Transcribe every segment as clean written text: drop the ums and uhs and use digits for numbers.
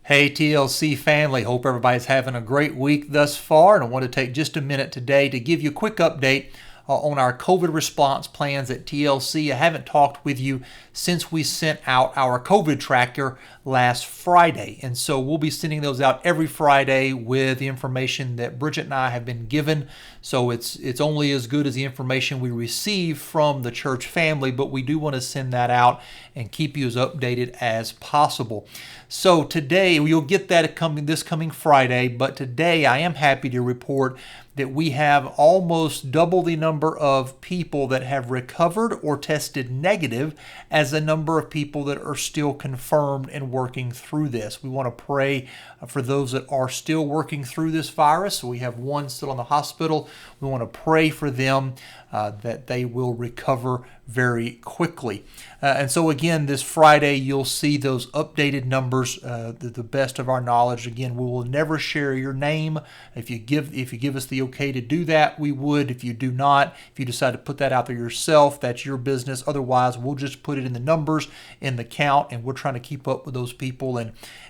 Hey TLC family, hope everybody's having a great week thus far, and I want to take just a minute today to give you a quick update on our COVID response plans at TLC. I haven't talked with you since we sent out our COVID tracker last Friday, and so we'll be sending those out every Friday with the information that Bridget and I have been given. So it's only as good as the information we receive from the church family, but we do want to send that out and keep you as updated as possible. So today, you'll get that this coming Friday, but today I am happy to report that we have almost double the number of people that have recovered or tested negative as the number of people that are still confirmed and working through this. We want to pray for those that are still working through this virus. We have one still in the hospital. We want to pray for them that they will recover very quickly. And so again, this Friday, you'll see those updated numbers, the best of our knowledge. Again, we will never share your name. If you give us the okay to do that, we would. If you do not, if you decide to put that out there yourself, that's your business. Otherwise, we'll just put it in the numbers, in the count, and we're trying to keep up with those people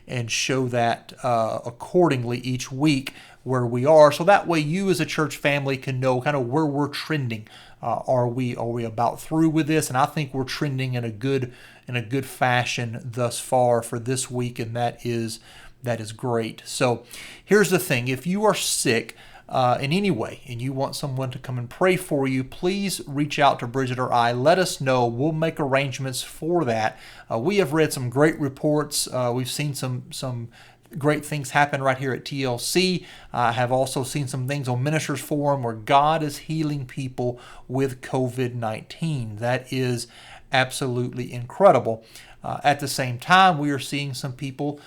and show that accordingly each week where we are. So that way you as a church family can know kind of where we're trending. Are we about through with this? And I think we're trending in a good fashion thus far for this week, and that is great. So here's the thing: if you are sick in any way and you want someone to come and pray for you, please reach out to Bridget or I. Let us know. We'll make arrangements for that. We have read some great reports. We've seen some great things happen right here at TLC. I have also seen some things on Ministers Forum where God is healing people with COVID-19. That is absolutely incredible. At the same time, we are seeing some people,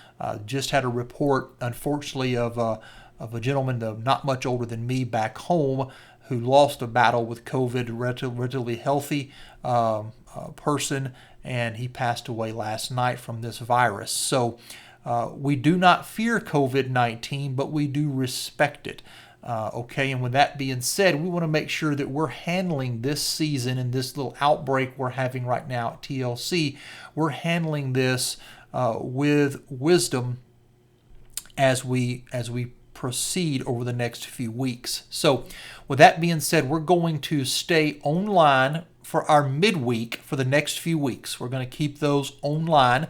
just had a report, unfortunately, of a gentleman not much older than me back home who lost a battle with COVID, relatively healthy person, and he passed away last night from this virus. So we do not fear COVID-19, but we do respect it. Okay, and with that being said, we want to make sure that we're handling this season and this little outbreak we're having right now at TLC. We're handling this with wisdom as we proceed over the next few weeks. So with that being said, we're going to stay online for our midweek for the next few weeks. We're going to keep those online.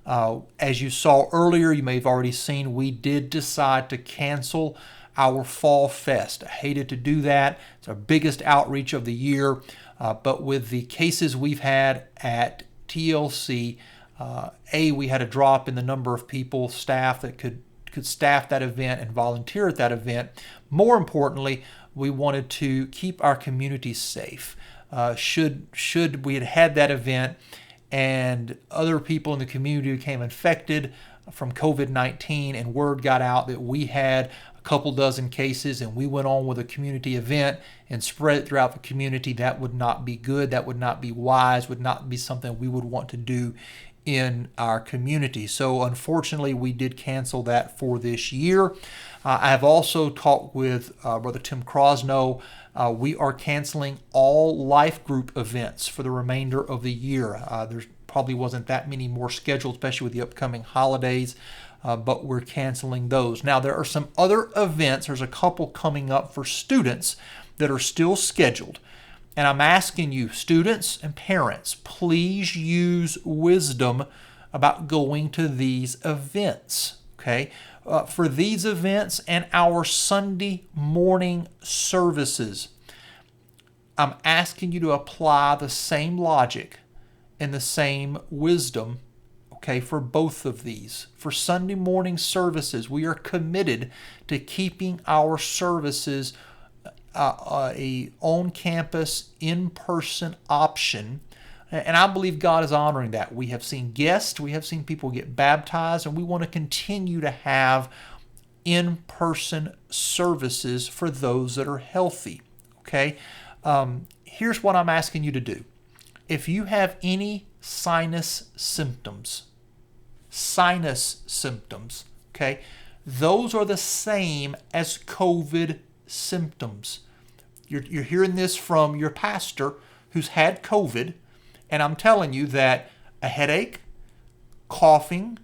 As you saw earlier, you may have already seen, we did decide to cancel our Fall Fest. I hated to do that. It's our biggest outreach of the year. But with the cases we've had at TLC, we had a drop in the number of people, staff that could staff that event and volunteer at that event. More importantly, we wanted to keep our community safe. Should we had that event and other people in the community became infected from COVID-19 and word got out that we had a couple dozen cases and we went on with a community event and spread it throughout the community, that would not be good. That would not be wise, would not be something we would want to do in our community. So unfortunately, we did cancel that for this year. I have also talked with Brother Tim Crosno. We are canceling all life group events for the remainder of the year. There's probably wasn't that many more scheduled, especially with the upcoming holidays, but we're canceling those. Now, there are some other events. There's a couple coming up for students that are still scheduled. And I'm asking you, students and parents, please use wisdom about going to these events, okay? For these events and our Sunday morning services, I'm asking you to apply the same logic and the same wisdom, okay, for both of these. For Sunday morning services, we are committed to keeping our services a on-campus, in-person option, and I believe God is honoring that. We have seen guests, we have seen people get baptized, and we want to continue to have in-person services for those that are healthy. Okay, here's what I'm asking you to do. If you have any sinus symptoms, okay, those are the same as COVID symptoms. You're hearing this from your pastor who's had COVID, and I'm telling you that a headache, coughing,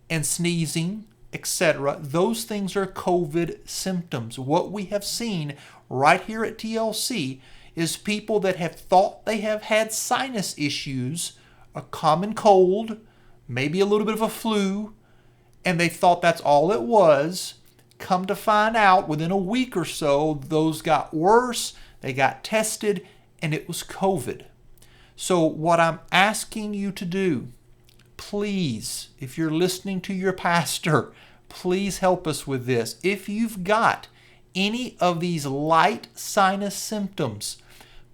and sneezing etc. Those things are COVID symptoms. What we have seen right here at TLC is people that have thought they have had sinus issues, a common cold, maybe a little bit of a flu, and they thought that's all it was. Come to find out, within a week or so, those got worse, they got tested, and it was COVID. So what I'm asking you to do, please, if you're listening to your pastor, please help us with this. If you've got any of these light sinus symptoms,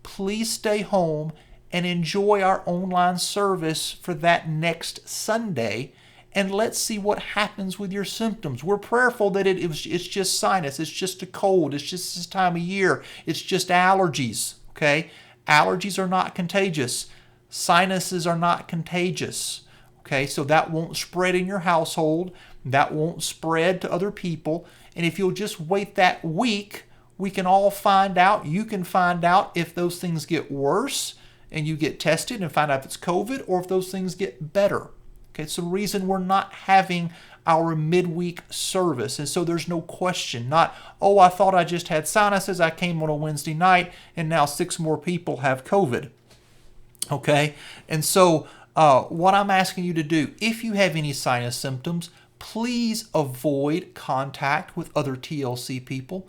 please stay home and enjoy our online service for that next Sunday, and let's see what happens with your symptoms. We're prayerful that it's just sinus, it's just a cold, it's just this time of year, it's just allergies, okay? Allergies are not contagious. Sinuses are not contagious, okay? So that won't spread in your household. That won't spread to other people. And if you'll just wait that week, we can all find out. You can find out if those things get worse and you get tested and find out if it's COVID, or if those things get better. Okay, it's the reason we're not having our midweek service. And so there's no question, not, oh, I thought I just had sinuses, I came on a Wednesday night, and now 6 more people have COVID. Okay, and so what I'm asking you to do, if you have any sinus symptoms, please avoid contact with other TLC people,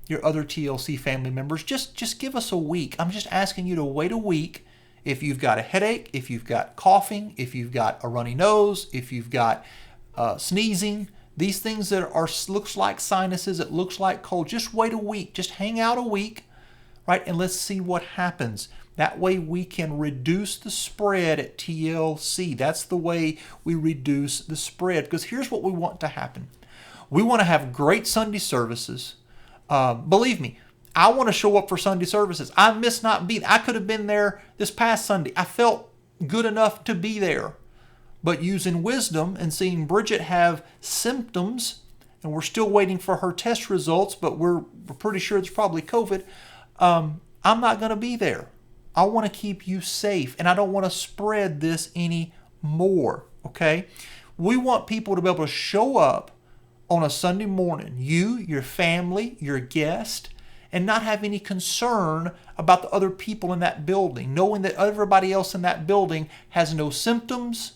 your other TLC family members. Just give us a week. I'm just asking you to wait a week. If you've got a headache, if you've got coughing, if you've got a runny nose, if you've got sneezing, these things that looks like sinuses, it looks like cold, just wait a week. Just hang out a week, right? And let's see what happens. That way we can reduce the spread at TLC. That's the way we reduce the spread. Because here's what we want to happen. We want to have great Sunday services. Believe me, I want to show up for Sunday services. I miss not being. I could have been there this past Sunday. I felt good enough to be there. But using wisdom and seeing Bridget have symptoms, and we're still waiting for her test results, but we're pretty sure it's probably COVID, I'm not going to be there. I want to keep you safe, and I don't want to spread this any more, okay? We want people to be able to show up on a Sunday morning, you, your family, your guest, and not have any concern about the other people in that building, knowing that everybody else in that building has no symptoms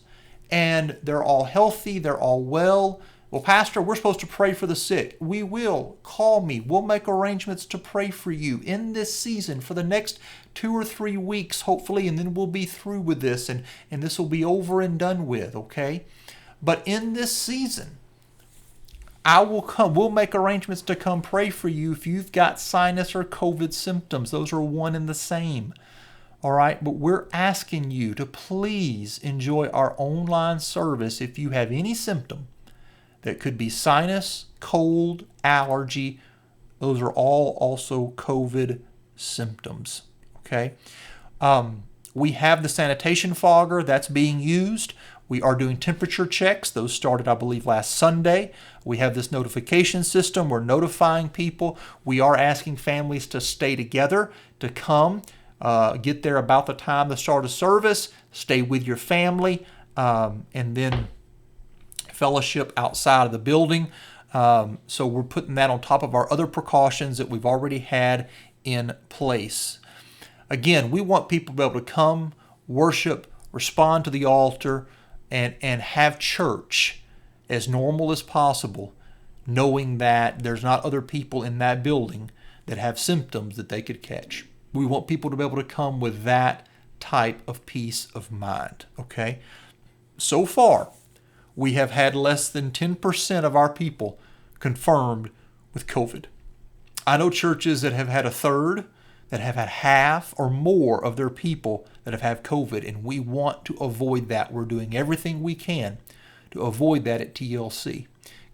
and they're all healthy, they're all well. Well, Pastor, we're supposed to pray for the sick. We will. Call me. We'll make arrangements to pray for you in this season for the next 2 or 3 weeks, hopefully, and then we'll be through with this, and this will be over and done with, okay? But in this season, I will come. We'll make arrangements to come pray for you if you've got sinus or COVID symptoms. Those are one and the same. All right, but we're asking you to please enjoy our online service if you have any symptom that could be sinus, cold, allergy. Those are all also COVID symptoms, okay? We have the sanitation fogger that's being used. We are doing temperature checks. Those started, I believe, last Sunday. We have this notification system. We're notifying people. We are asking families to stay together, to come, get there about the time the start of service, stay with your family, and then fellowship outside of the building. So we're putting that on top of our other precautions that we've already had in place. Again, we want people to be able to come, worship, respond to the altar, and have church as normal as possible, knowing that there's not other people in that building that have symptoms that they could catch. We want people to be able to come with that type of peace of mind, okay? So far, we have had less than 10% of our people confirmed with COVID. I know churches that have had a third, that have had half or more of their people that have had COVID, and we want to avoid that. We're doing everything we can to avoid that at TLC.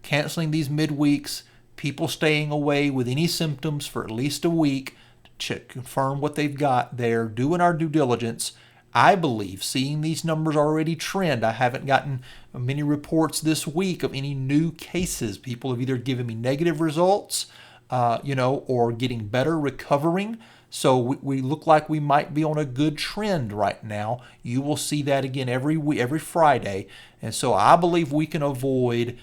Canceling these midweeks, people staying away with any symptoms for at least a week to confirm what they've got there, doing our due diligence. I believe, seeing these numbers already trend, I haven't gotten many reports this week of any new cases. People have either given me negative results or getting better, recovering. So we look like we might be on a good trend right now. You will see that again every week, every Friday. And so I believe we can avoid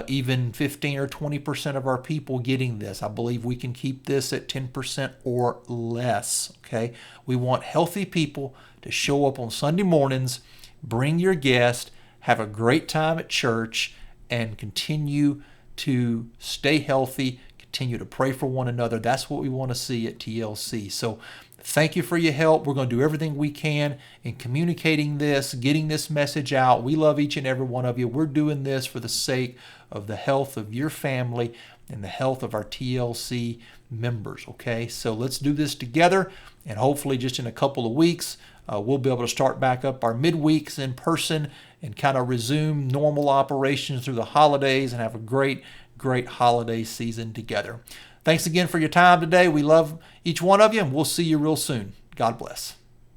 even 15 or 20% of our people getting this. I believe we can keep this at 10% or less. Okay. We want healthy people to show up on Sunday mornings, bring your guest, have a great time at church, and continue to stay healthy, continue to pray for one another. That's what we want to see at TLC. So thank you for your help. We're going to do everything we can in communicating this, getting this message out. We love each and every one of you. We're doing this for the sake of the health of your family and the health of our TLC members. Okay, so let's do this together, and hopefully just in a couple of weeks, we'll be able to start back up our midweeks in person and kind of resume normal operations through the holidays and have a great holiday season together. Thanks again for your time today. We love each one of you, and we'll see you real soon. God bless.